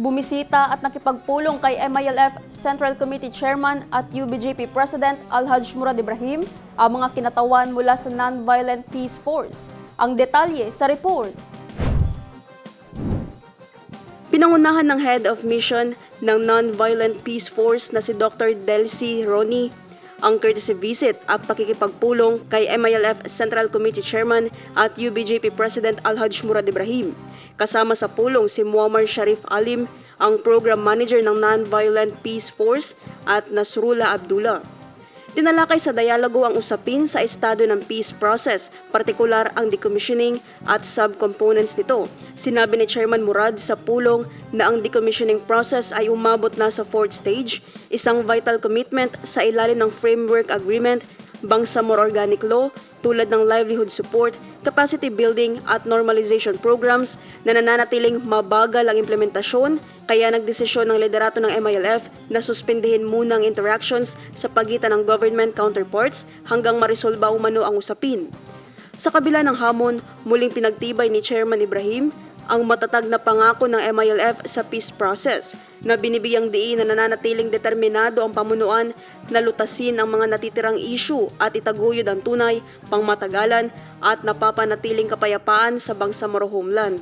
bumisita at nakipagpulong kay MILF Central Committee Chairman at UBJP President Alhaj Murad Ibrahim ang mga kinatawan mula sa Non-Violent Peace Force. Ang detalye sa report. Pinangunahan ng Head of Mission ng Non-Violent Peace Force na si Dr. Delcy Ronnie ang courtesy visit at pakikipagpulong kay MILF Central Committee Chairman at UBJP President Alhaj Murad Ibrahim. Kasama sa pulong si Muammar Sharif Alim, ang Program Manager ng Non-Violent Peace Force at Nasrullah Abdullah. Tinalakay sa dialogo ang usapin sa estado ng peace process, partikular ang decommissioning at subcomponents nito. Sinabi ni Chairman Murad sa pulong na ang decommissioning process ay umabot na sa 4th stage, isang vital commitment sa ilalim ng Framework Agreement, Bangsamoro Organic Law, tulad ng livelihood support, capacity building at normalization programs na nananatiling mabagal ang implementasyon, kaya nagdesisyon ng liderato ng MILF na suspindihin muna ang interactions sa pagitan ng government counterparts hanggang marisolba umano ang usapin. Sa kabila ng hamon, muling pinagtibay ni Chairman Ibrahim ang matatag na pangako ng MILF sa peace process na binibigyang diin na nananatiling determinado ang pamunuan na lutasin ang mga natitirang issue at itaguyod ang tunay, pangmatagalan at napapanatiling kapayapaan sa Bangsamoro homeland.